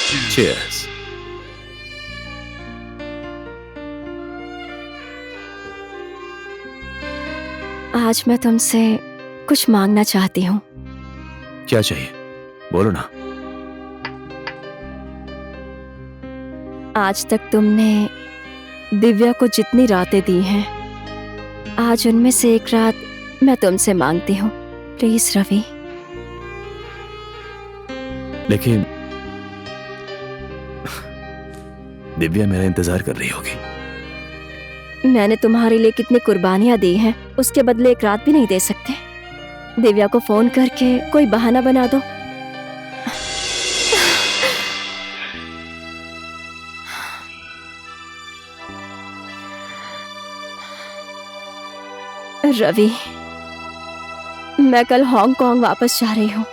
Cheers. आज मैं तुमसे कुछ मांगना चाहती हूँ। क्या चाहिए, बोलो ना। आज तक तुमने दिव्या को जितनी रातें दी हैं, आज उनमें से एक रात मैं तुमसे मांगती हूँ। प्लीज रवि। लेकिन दिव्या मेरा इंतजार कर रही होगी। मैंने तुम्हारे लिए कितनी कुर्बानियां दी हैं, उसके बदले एक रात भी नहीं दे सकते? दिव्या को फोन करके कोई बहाना बना दो। रवि, मैं कल हांगकांग वापस जा रही हूँ।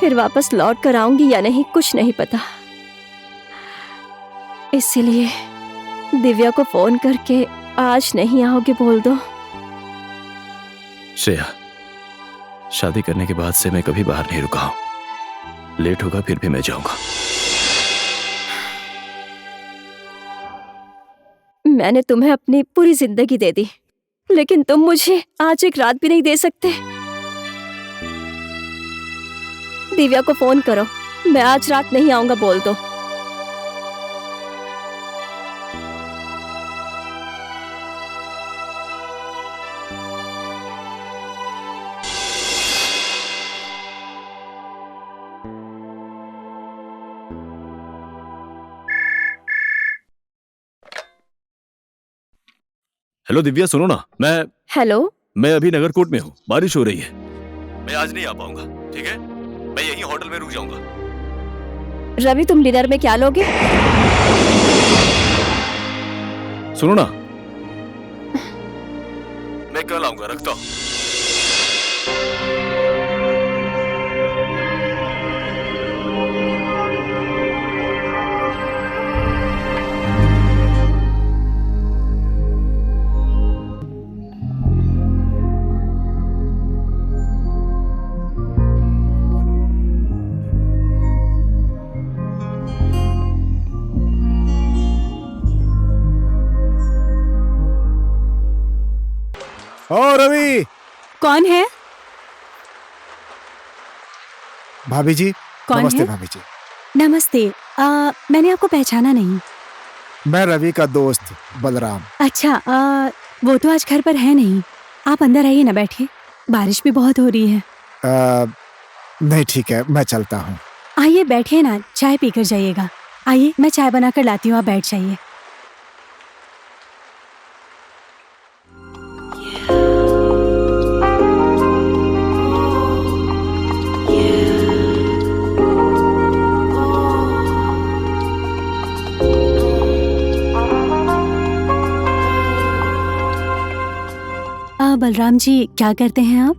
फिर वापस लौट कर आऊंगी या नहीं कुछ नहीं पता। इसीलिए दिव्या को फोन करके आज नहीं आओगे बोल दो। श्रेया, शादी करने के बाद से मैं कभी बाहर नहीं रुका हूं। लेट होगा फिर भी मैं जाऊंगा। मैंने तुम्हें अपनी पूरी जिंदगी दे दी, लेकिन तुम मुझे आज एक रात भी नहीं दे सकते। दिव्या को फोन करो, मैं आज रात नहीं आऊंगा बोल दो। हेलो दिव्या, सुनो ना। हेलो। मैं अभी नगरकोट में हूँ, बारिश हो रही है। मैं आज नहीं आ पाऊंगा, ठीक है? मैं यहीं होटल में रुक जाऊंगा। रवि, तुम डिनर में क्या लोगे? सुनो ना, मैं कल आऊंगा, रखता हूँ। ओ रवि। कौन है? भाभी जी। कौन नमस्ते है? भाभी जी। नमस्ते। मैंने आपको पहचाना नहीं। मैं रवि का दोस्त बलराम। अच्छा, वो तो आज घर पर है नहीं। आप अंदर आइए ना, बैठिए। बारिश भी बहुत हो रही है। नहीं ठीक है, मैं चलता हूँ। आइए बैठिए ना, चाय पीकर जाइएगा। आइए, मैं चाय बनाकर लाती हूँ, आप बैठ जाइए। बलराम जी, क्या करते हैं आप?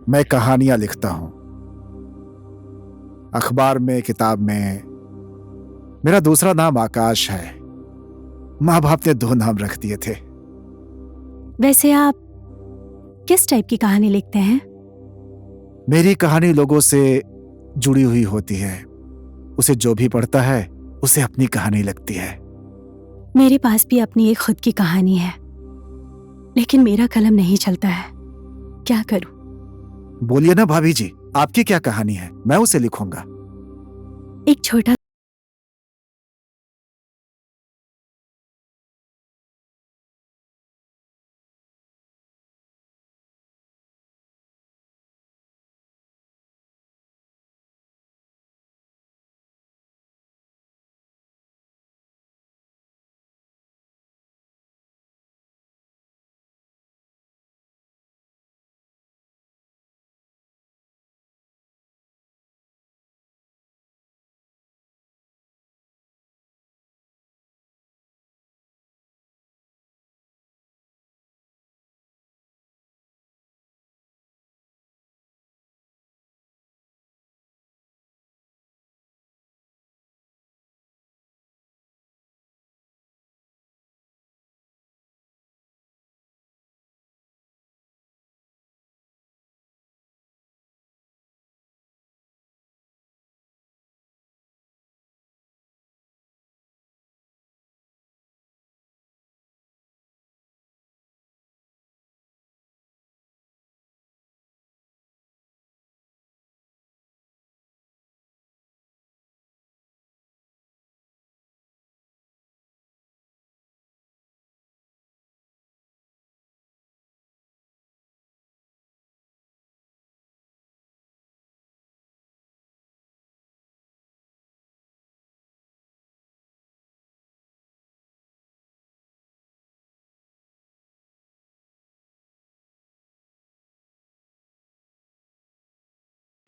मैं कहानियां लिखता हूँ, अखबार में, किताब में। मेरा दूसरा नाम आकाश है। माँ बाप ने दो नाम रख दिए थे। वैसे आप किस टाइप की कहानी लिखते हैं? मेरी कहानी लोगों से जुड़ी हुई होती है। उसे जो भी पढ़ता है उसे अपनी कहानी लगती है। मेरे पास भी अपनी एक खुद की कहानी है, लेकिन मेरा कलम नहीं चलता है। क्या करूं? बोलिए ना भाभी जी, आपकी क्या कहानी है, मैं उसे लिखूंगा। एक छोटा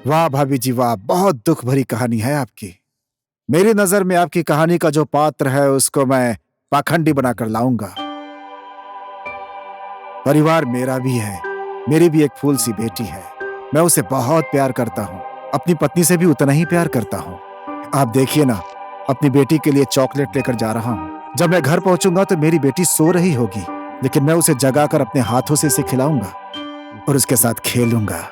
वाह भाभी जी वाह, बहुत दुख भरी कहानी है आपकी। मेरी नजर में आपकी कहानी का जो पात्र है उसको मैं पाखंडी बनाकर लाऊंगा। परिवार मेरा भी है, मेरी भी एक फूल सी बेटी है। मैं उसे बहुत प्यार करता हूँ, अपनी पत्नी से भी उतना ही प्यार करता हूँ। आप देखिए ना, अपनी बेटी के लिए चॉकलेट लेकर जा रहा हूँ। जब मैं घर पहुंचूंगा तो मेरी बेटी सो रही होगी, लेकिन मैं उसे जगाकर अपने हाथों से इसे खिलाऊंगा और उसके साथ खेलूंगा।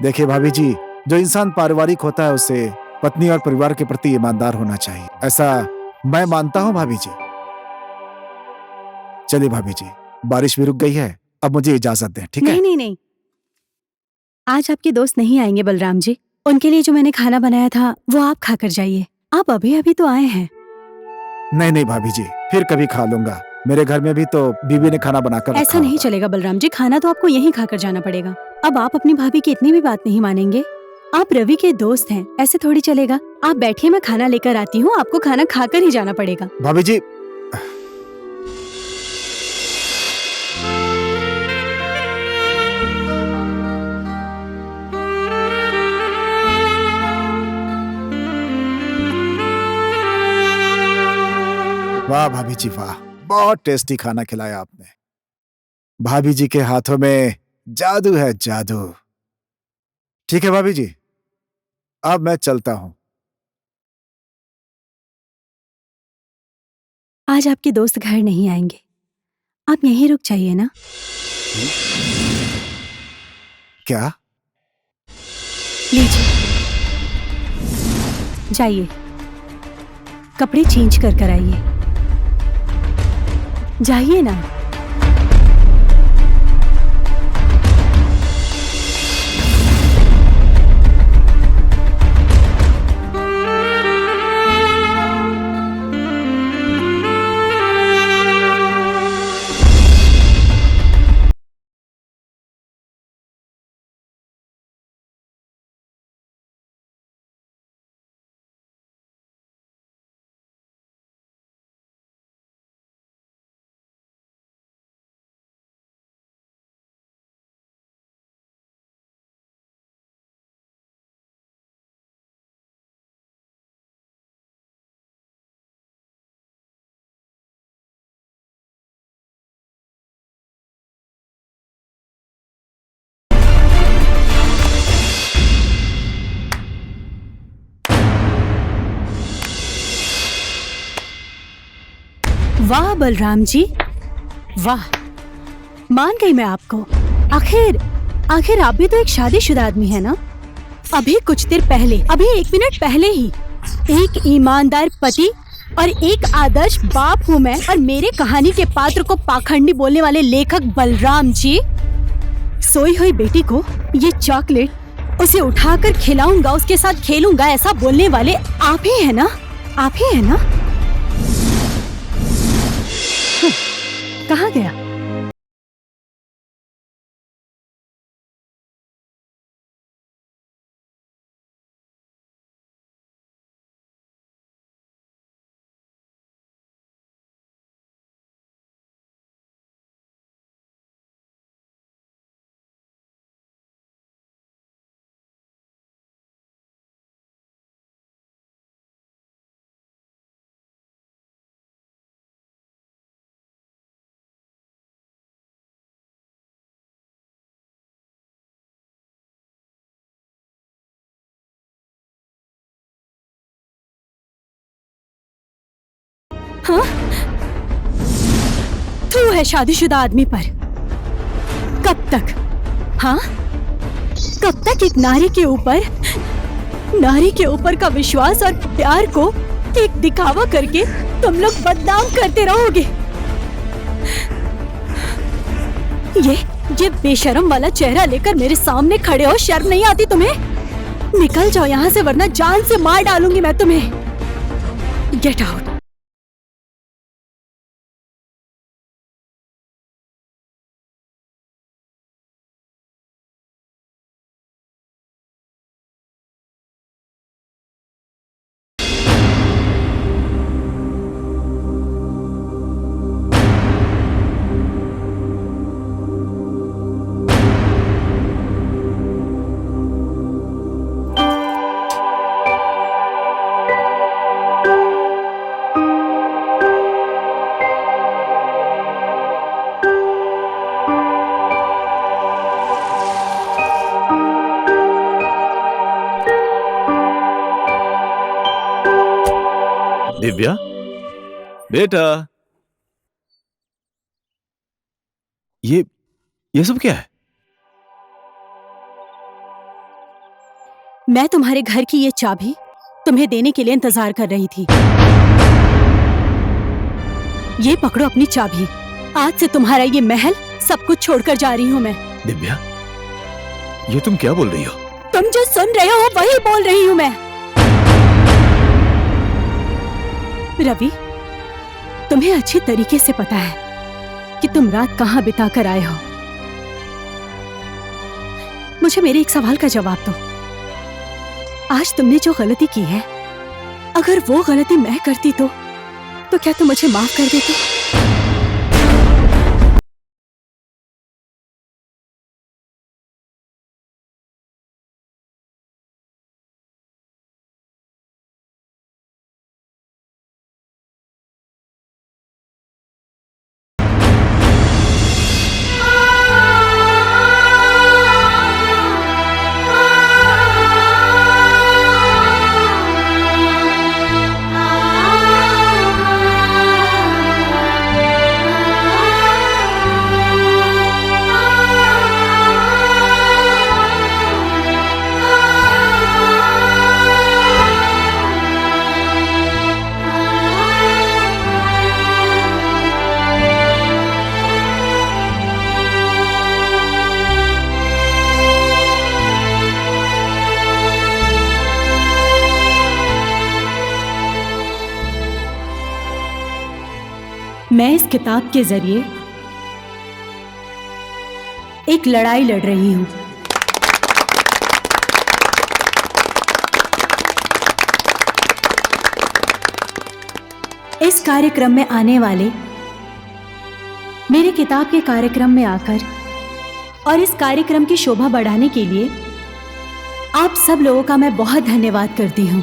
देखिए भाभी जी, जो इंसान पारिवारिक होता है उसे पत्नी और परिवार के प्रति ईमानदार होना चाहिए, ऐसा मैं मानता हूँ भाभी जी। चलिए भाभी जी, बारिश भी रुक गई है, अब मुझे इजाजत दें, ठीक है? नहीं नहीं नहीं, आज आपके दोस्त नहीं आएंगे बलराम जी। उनके लिए जो मैंने खाना बनाया था वो आप खाकर जाइए। आप अभी अभी तो आए हैं। नहीं नहीं भाभी जी, फिर कभी खा लूंगा। मेरे घर में भी तो बीवी ने खाना बनाकर रखा ऐसा नहीं होगा। चलेगा बलराम जी, खाना तो आपको यहीं खाकर जाना पड़ेगा। अब आप अपनी भाभी की इतनी भी बात नहीं मानेंगे। आप रवि के दोस्त हैं, ऐसे थोड़ी चलेगा। आप बैठिए, मैं खाना लेकर आती हूँ। आपको खाना खाकर ही जाना पड़ेगा। भाभी जी, वाह भाभी जी वाह, बहुत टेस्टी खाना खिलाया आपने। भाभी जी के हाथों में जादू है, जादू। ठीक है भाभी जी, अब मैं चलता हूँ। आज आपके दोस्त घर नहीं आएंगे, आप यहीं रुक जाइए ना। क्या? लीजिए, जाइए, कपड़े चेंज कर आइए। जाइए ना। वाह बलराम जी, वाह, मान गई मैं आपको। आखिर आप भी तो एक शादीशुदा आदमी है ना। अभी कुछ देर पहले, अभी 1 मिनट पहले ही एक ईमानदार पति और एक आदर्श बाप हूँ मैं, और मेरे कहानी के पात्र को पाखंडी बोलने वाले लेखक बलराम जी। सोई हुई बेटी को ये चॉकलेट उसे उठाकर खिलाऊंगा, उसके साथ खेलूंगा, ऐसा बोलने वाले आप ही है ना, आप ही है ना। कहाँ गया? हाँ? तू है शादीशुदा आदमी पर। कब तक? हाँ, कब तक एक नारी के ऊपर का विश्वास और प्यार को एक दिखावा करके तुम लोग बदनाम करते रहोगे? ये बेशरम वाला चेहरा लेकर मेरे सामने खड़े हो, शर्म नहीं आती तुम्हें? निकल जाओ यहाँ से, वरना जान से मार डालूंगी मैं तुम्हें। Get out. दिव्या, बेटा, ये सब क्या है? मैं तुम्हारे घर की ये चाबी तुम्हें देने के लिए इंतजार कर रही थी। ये पकड़ो अपनी चाबी। आज से तुम्हारा ये महल सब कुछ छोड़कर जा रही हूँ मैं। दिव्या, ये तुम क्या बोल रही हो? तुम जो सुन रहे हो वही बोल रही हूँ मैं। रवि, तुम्हें अच्छी तरीके से पता है कि तुम रात कहाँ बिता कर आए हो। मुझे मेरे एक सवाल का जवाब दो। आज तुमने जो गलती की है, अगर वो गलती मैं करती तो क्या तुम मुझे माफ कर देते? मैं इस किताब के जरिए एक लड़ाई लड़ रही हूं। इस कार्यक्रम में आने वाले, मेरे किताब के कार्यक्रम में आकर और इस कार्यक्रम की शोभा बढ़ाने के लिए आप सब लोगों का मैं बहुत धन्यवाद करती हूं।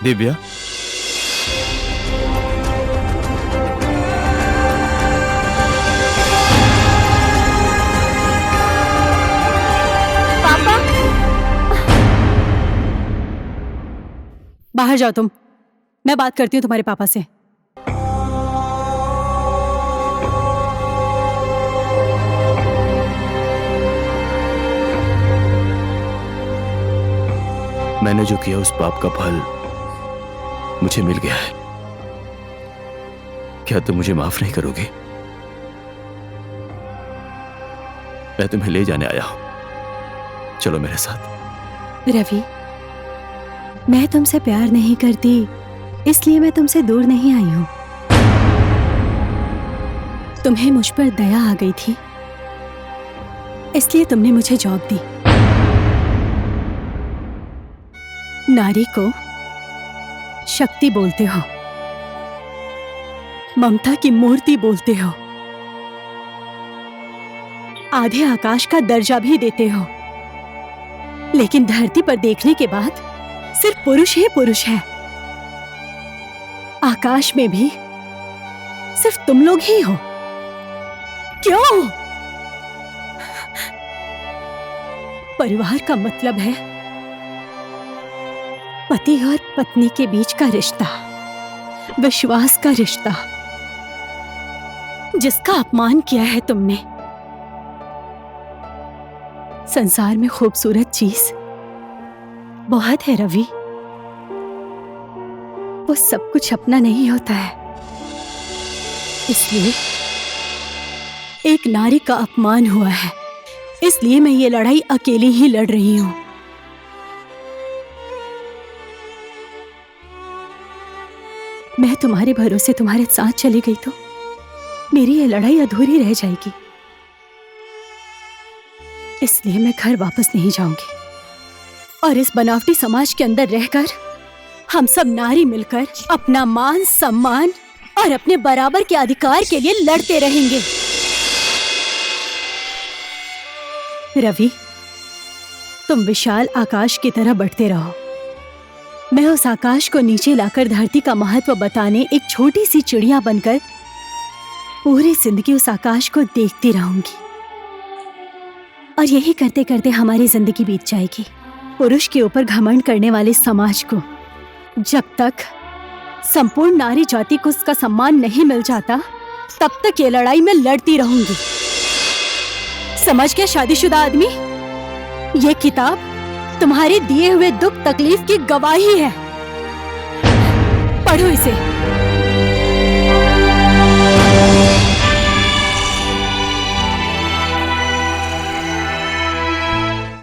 दिव्या, पापा, बाहर जाओ तुम। मैं बात करती हूँ तुम्हारे पापा से। मैंने जो किया उस पाप का फल मुझे मिल गया है। क्या तुम मुझे माफ नहीं करोगे? मैं तुम्हें ले जाने आया हूं, चलो मेरे साथ। रवि, मैं तुमसे प्यार नहीं करती, इसलिए मैं तुमसे दूर नहीं आई हूं। तुम्हें मुझ पर दया आ गई थी, इसलिए तुमने मुझे जॉब दी। नारी को शक्ति बोलते हो, ममता की मूर्ति बोलते हो, आधे आकाश का दर्जा भी देते हो, लेकिन धरती पर देखने के बाद सिर्फ पुरुष ही पुरुष है। आकाश में भी सिर्फ तुम लोग ही हो। क्यों? परिवार का मतलब है पति और पत्नी के बीच का रिश्ता, विश्वास का रिश्ता, जिसका अपमान किया है तुमने। संसार में खूबसूरत चीज बहुत है रवि, वो सब कुछ अपना नहीं होता है। इसलिए एक नारी का अपमान हुआ है, इसलिए मैं ये लड़ाई अकेली ही लड़ रही हूं। मैं तुम्हारे भरोसे तुम्हारे साथ चली गई तो मेरी ये लड़ाई अधूरी रह जाएगी। इसलिए मैं घर वापस नहीं जाऊंगी और इस बनावटी समाज के अंदर रहकर हम सब नारी मिलकर अपना मान सम्मान और अपने बराबर के अधिकार के लिए लड़ते रहेंगे। रवि, तुम विशाल आकाश की तरह बढ़ते रहो, मैं मैं उस आकाश को नीचे लाकर धरती का महत्व बताने एक छोटी सी चिड़िया बनकर पूरी जिंदगी उस आकाश को देखती रहूंगी। और यही करते करते हमारी जिंदगी बीत जाएगी। पुरुष के ऊपर घमंड करने वाले समाज को जब तक संपूर्ण नारी जाति को उसका सम्मान नहीं मिल जाता, तब तक ये लड़ाई मैं लड़ती रहूंगी। समझ गया शादीशुदा आदमी? ये किताब तुम्हारे दिए हुए दुख तकलीफ की गवाही है।